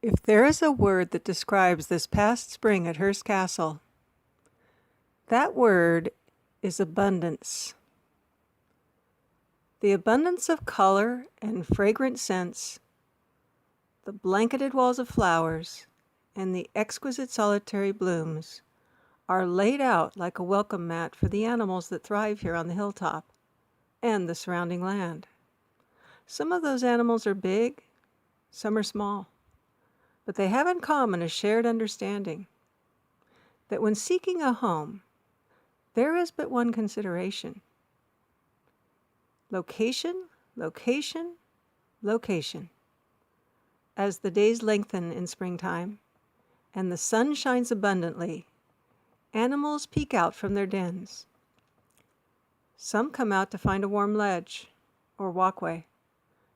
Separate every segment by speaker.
Speaker 1: If there is a word that describes this past spring at Hearst Castle, that word is abundance. The abundance of color and fragrant scents, the blanketed walls of flowers, and the exquisite solitary blooms are laid out like a welcome mat for the animals that thrive here on the hilltop and the surrounding land. Some of those animals are big, some are small, but they have in common a shared understanding that when seeking a home, there is but one consideration: location, location, location. As the days lengthen in springtime and the sun shines abundantly, animals peek out from their dens. Some come out to find a warm ledge or walkway,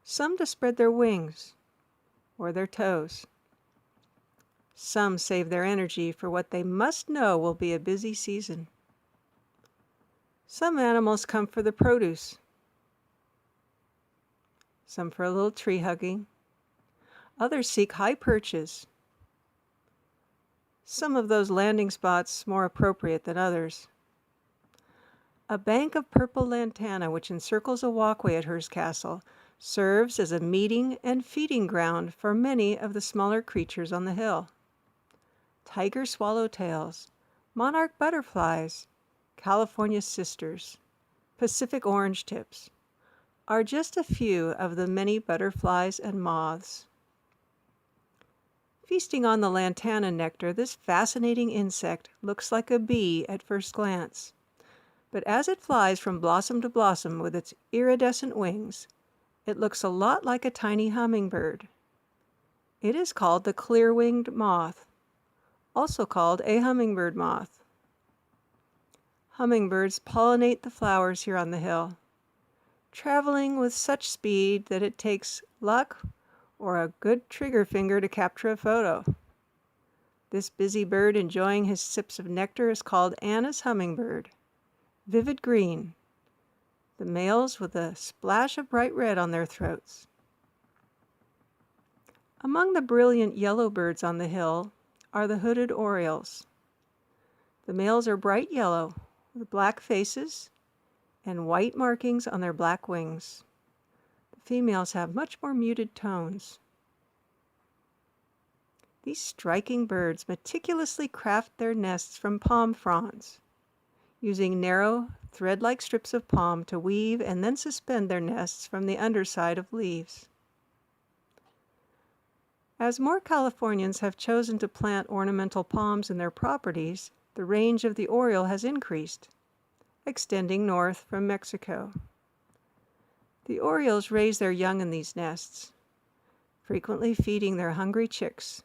Speaker 1: some to spread their wings or their toes. Some save their energy for what they must know will be a busy season. Some animals come for the produce, some for a little tree hugging. Others seek high perches, some of those landing spots more appropriate than others. A bank of purple lantana which encircles a walkway at Hearst Castle serves as a meeting and feeding ground for many of the smaller creatures on the hill. Tiger swallowtails, monarch butterflies, California sisters, Pacific orange tips are just a few of the many butterflies and moths. Feasting on the lantana nectar, this fascinating insect looks like a bee at first glance, but as it flies from blossom to blossom with its iridescent wings, it looks a lot like a tiny hummingbird. It is called the clear-winged moth, also called a hummingbird moth. Hummingbirds pollinate the flowers here on the hill, traveling with such speed that it takes luck or a good trigger finger to capture a photo. This busy bird enjoying his sips of nectar is called Anna's hummingbird, vivid green, the males with a splash of bright red on their throats. Among the brilliant yellow birds on the hill are the hooded orioles. The males are bright yellow with black faces and white markings on their black wings. The females have much more muted tones. These striking birds meticulously craft their nests from palm fronds, using narrow, thread-like strips of palm to weave and then suspend their nests from the underside of leaves. As more Californians have chosen to plant ornamental palms in their properties, the range of the oriole has increased, extending north from Mexico. The orioles raise their young in these nests, frequently feeding their hungry chicks.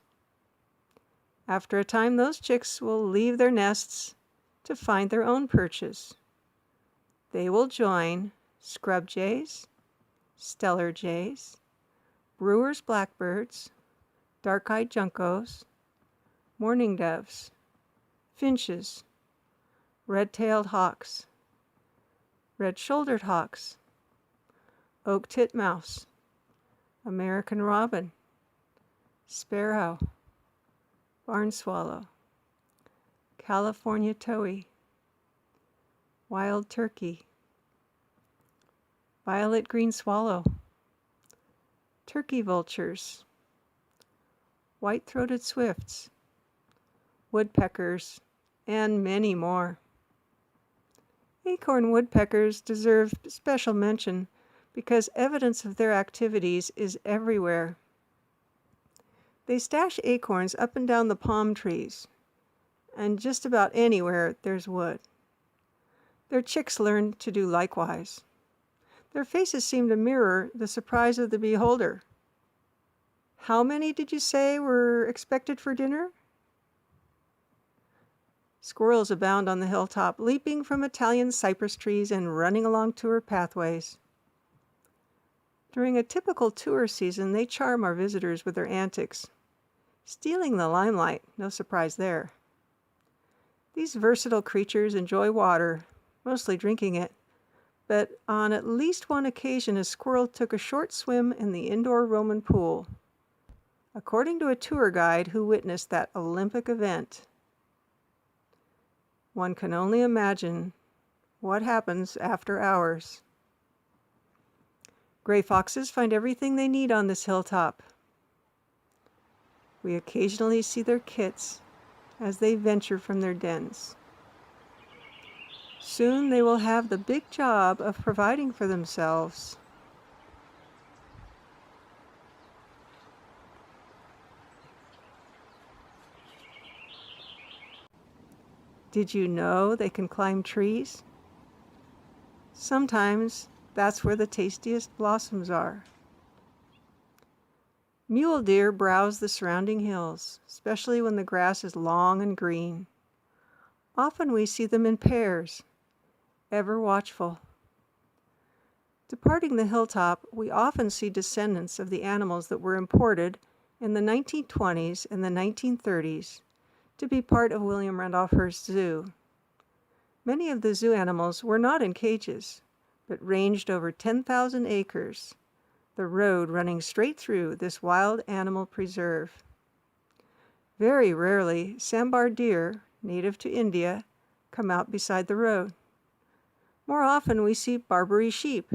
Speaker 1: After a time, those chicks will leave their nests to find their own perches. They will join scrub jays, stellar jays, brewer's blackbirds, dark-eyed juncos, mourning doves, finches, red-tailed hawks, red-shouldered hawks, oak titmouse, American robin, sparrow, barn swallow, California towhee, wild turkey, violet green swallow, turkey vultures, white-throated swifts, woodpeckers, and many more. Acorn woodpeckers deserve special mention because evidence of their activities is everywhere. They stash acorns up and down the palm trees, and just about anywhere there's wood. Their chicks learn to do likewise. Their faces seem to mirror the surprise of the beholder. How many did you say were expected for dinner? Squirrels abound on the hilltop, leaping from Italian cypress trees and running along tour pathways. During a typical tour season, they charm our visitors with their antics, stealing the limelight, no surprise there. These versatile creatures enjoy water, mostly drinking it, but on at least one occasion a squirrel took a short swim in the indoor Roman pool. according to a tour guide who witnessed that Olympic event. One can only imagine what happens after hours. Gray foxes find everything they need on this hilltop. We occasionally see their kits as they venture from their dens. Soon they will have the big job of providing for themselves. Did you know they can climb trees? Sometimes that's where the tastiest blossoms are. Mule deer browse the surrounding hills, especially when the grass is long and green. Often we see them in pairs, ever watchful. Departing the hilltop, we often see descendants of the animals that were imported in the 1920s and the 1930s to be part of William Randolph Hearst Zoo. Many of the zoo animals were not in cages, but ranged over 10,000 acres, the road running straight through this wild animal preserve. Very rarely, sambar deer, native to India, come out beside the road. More often we see Barbary sheep,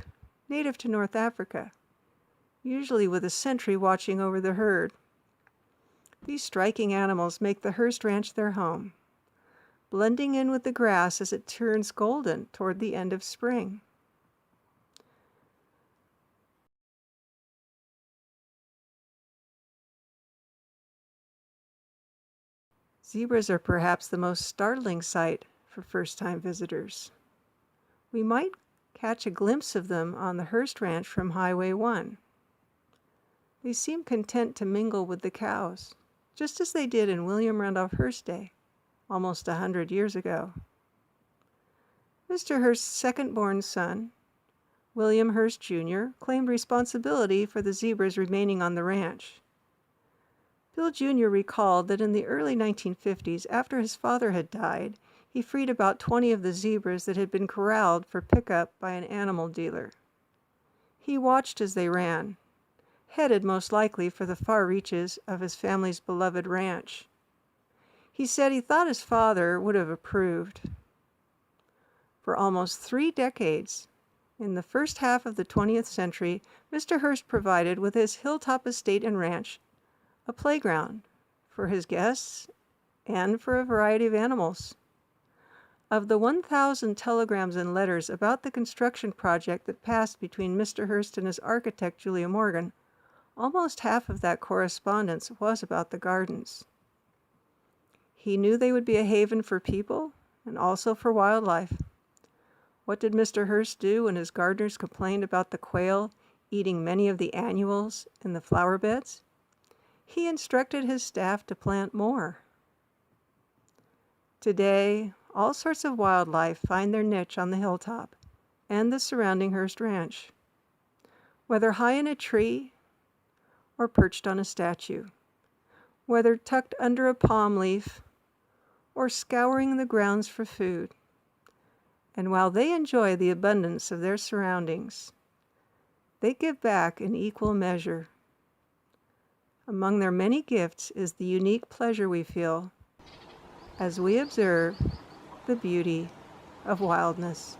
Speaker 1: native to North Africa, usually with a sentry watching over the herd. These striking animals make the Hearst Ranch their home, blending in with the grass as it turns golden toward the end of spring. Zebras are perhaps the most startling sight for first-time visitors. We might catch a glimpse of them on the Hearst Ranch from Highway 1. They seem content to mingle with the cows, just as they did in William Randolph Hearst's day, almost 100 years ago. Mr. Hearst's second-born son, William Hearst Jr., claimed responsibility for the zebras remaining on the ranch. Bill Jr. recalled that in the early 1950s, after his father had died, he freed about 20 of the zebras that had been corralled for pickup by an animal dealer. He watched as they ran, headed most likely for the far reaches of his family's beloved ranch. He said he thought his father would have approved. For almost 3 decades, in the first half of the 20th century, Mr. Hearst provided with his hilltop estate and ranch a playground for his guests and for a variety of animals. Of the 1,000 telegrams and letters about the construction project that passed between Mr. Hearst and his architect, Julia Morgan, almost half of that correspondence was about the gardens. He knew they would be a haven for people and also for wildlife. What did Mr. Hearst do when his gardeners complained about the quail eating many of the annuals in the flower beds? He instructed his staff to plant more. Today, all sorts of wildlife find their niche on the hilltop and the surrounding Hearst Ranch, whether high in a tree or perched on a statue, whether tucked under a palm leaf or scouring the grounds for food. And while they enjoy the abundance of their surroundings, they give back in equal measure. Among their many gifts is the unique pleasure we feel as we observe the beauty of wildness.